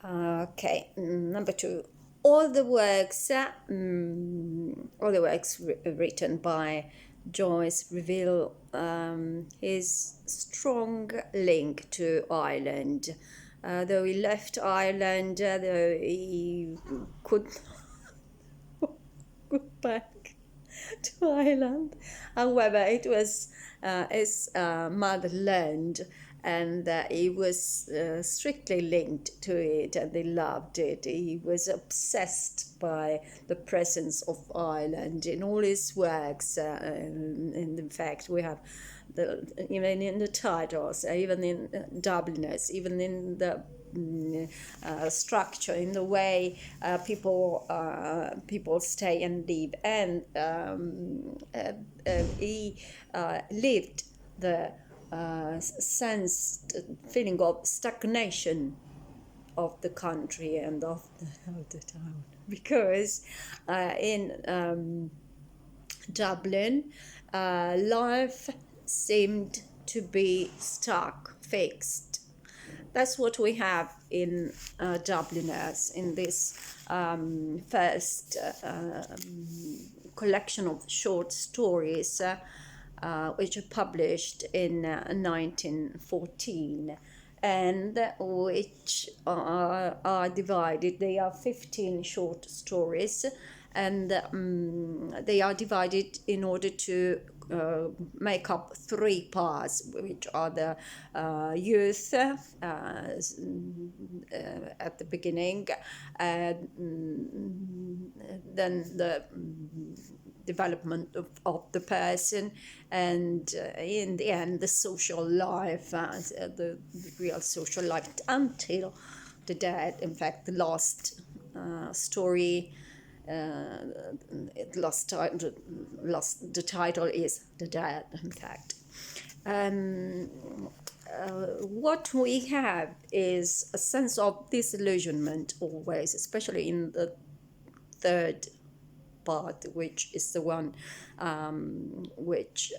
Okay, number two. All the works written by Joyce reveal his strong link to Ireland. Though he left Ireland, though he could go back to Ireland. However, it was his motherland, and he was strictly linked to it, and he loved it. He was obsessed by the presence of Ireland in all his works. And in fact, we have even in the titles, even in Dubliners, even in the structure, in the way people stay and live, and he lived the feeling of stagnation of the country and of the town, because in Dublin, life seemed to be stuck, fixed. That's what we have in Dubliners, in this first collection of short stories, which are published in 1914, and which are divided. They are 15 short stories, and they are divided in order to make up three parts, which are the youth at the beginning, and then the development of the person, and in the end the social life, the real social life until the dead. In fact, the last story, the title is The Dead, in fact. What we have is a sense of disillusionment always, especially in the third part, which is the one which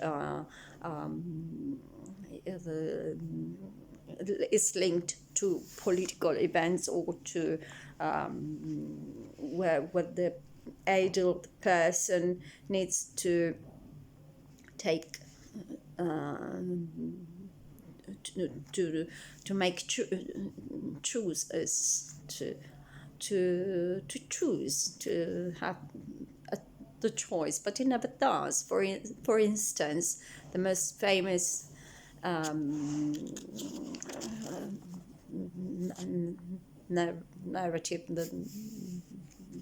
is linked to political events, or to where the adult person needs to take to make choices, to choose, to have the choice, but he never does. For instance, the most famous narrative, the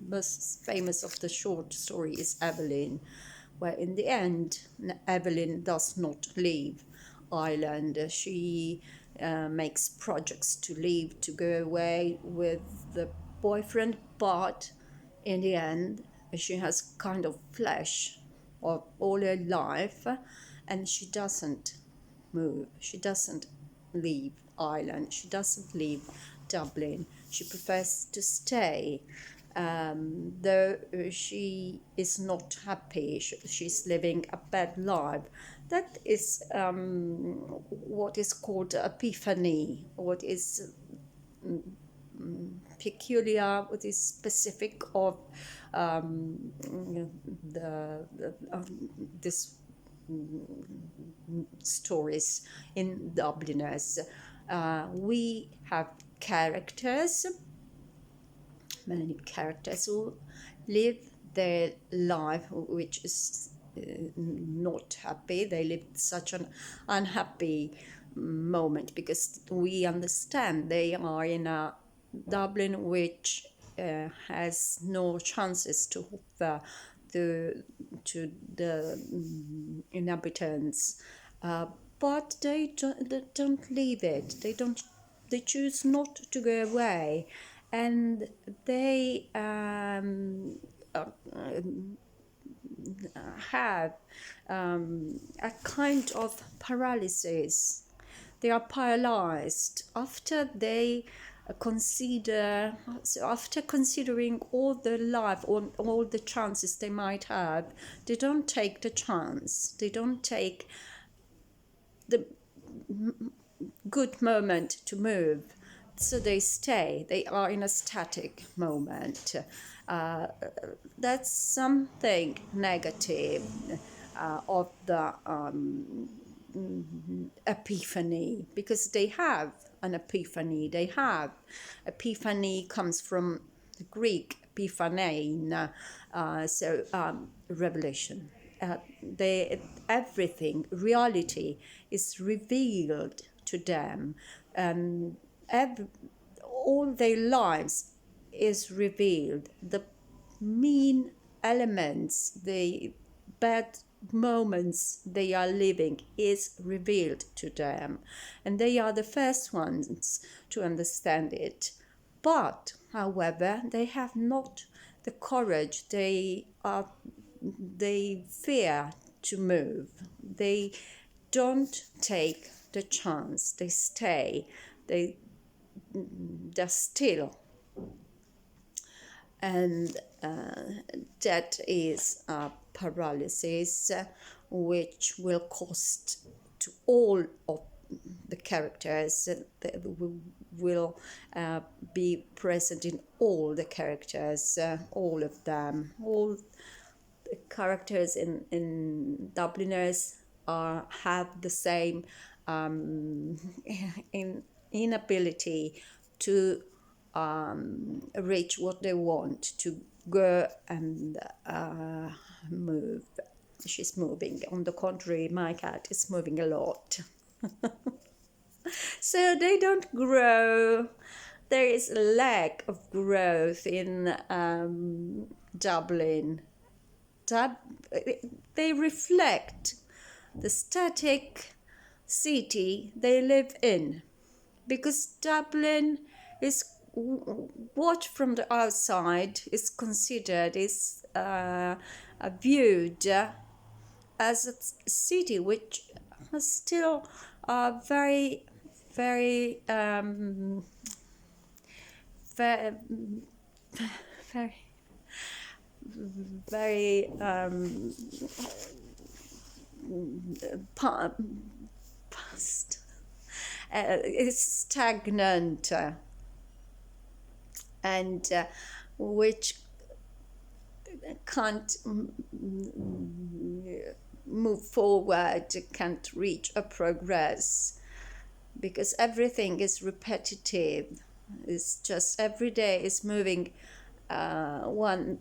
most famous of the short story, is Evelyn, where in the end Evelyn does not leave Ireland. She makes projects to leave, to go away with the boyfriend, but in the end she has kind of flesh of all her life, and she doesn't move. She doesn't leave Ireland. She doesn't leave Dublin. She prefers to stay, though she is not happy. She's living a bad life. That is what is called epiphany, what is peculiar, what is specific of this stories in Dubliners. We have many characters who live their life which is not happy. They live such an unhappy moment, because we understand they are in a Dublin which has no chances to offer to the inhabitants, but they don't leave it. They choose not to go away, and they have a kind of paralysis. They are paralyzed after considering all the life, all the chances they might have. They don't take the chance. They don't take the good moment to move. so they stay. They are in a static moment. That's something negative of the epiphany, because they have an epiphany. Epiphany comes from the Greek epiphanein, revelation. Everything, reality, is revealed to them. All their lives is revealed. The mean elements, the bad moments they are living is revealed to them, and they are the first ones to understand it. But, however, they have not the courage. They fear to move. They don't take the chance. They stay. They're still. And that is a paralysis which will cost to all of the characters that will be present in all the characters, all of them. All the characters in Dubliners have the same inability to reach what they want, to go and move. She's moving. On the contrary, my cat is moving a lot. So they don't grow. There is a lack of growth in Dublin. They reflect the static city they live in, because Dublin is what from the outside is considered, is viewed as a city which is still very, very, very, very past. It's stagnant, and which can't move forward, can't reach a progress, because everything is repetitive. It's just every day is moving one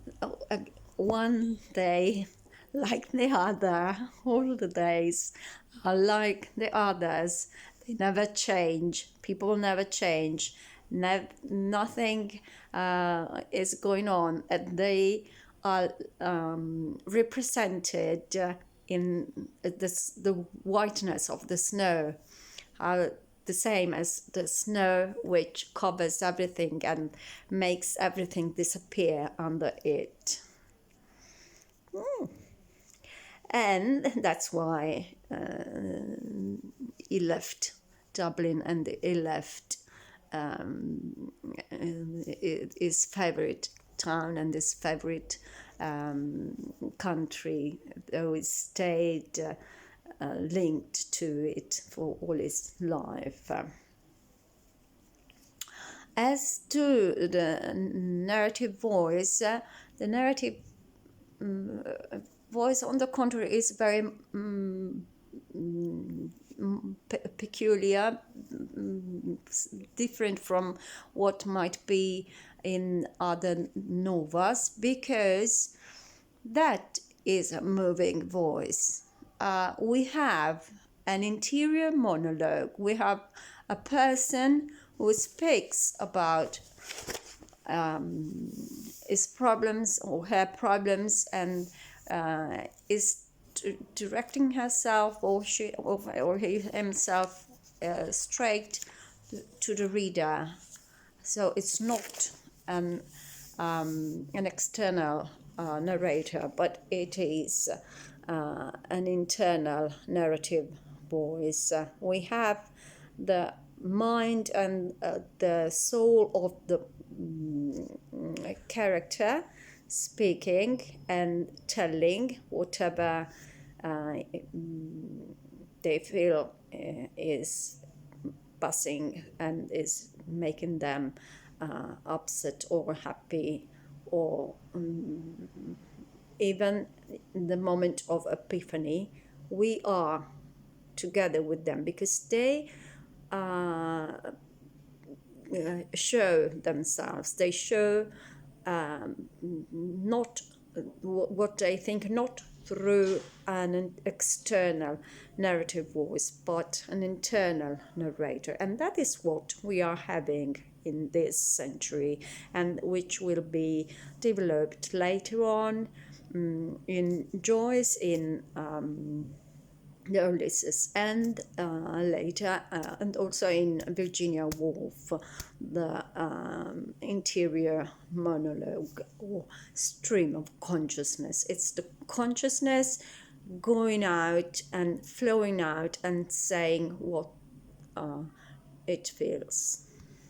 day like the other. All the days are like the others. They never change. People never change. Nothing is going on. And they are represented in the whiteness of the snow, the same as the snow which covers everything and makes everything disappear under it. And that's why he left Dublin, and he left his favorite town and his favorite country, though he stayed linked to it for all his life. As to the narrative voice, the narrative voice, on the contrary, is very peculiar, different from what might be in other novas, because that is a moving voice. We have an interior monologue. We have a person who speaks about his problems or her problems, and is directing herself or he himself straight to the reader. So it's not an external narrator, but it is an internal narrative voice. We have the mind and the soul of the character speaking and telling whatever they feel is passing and is making them upset or happy, or even in the moment of epiphany, we are together with them, because they show themselves. They show not what they think, not through an external narrative voice, but an internal narrator. And that is what we are having in this century, and which will be developed later on in Joyce, in Ulysses, and later, and also in Virginia Woolf, the interior monologue or stream of consciousness. It's the consciousness going out and flowing out and saying what it feels.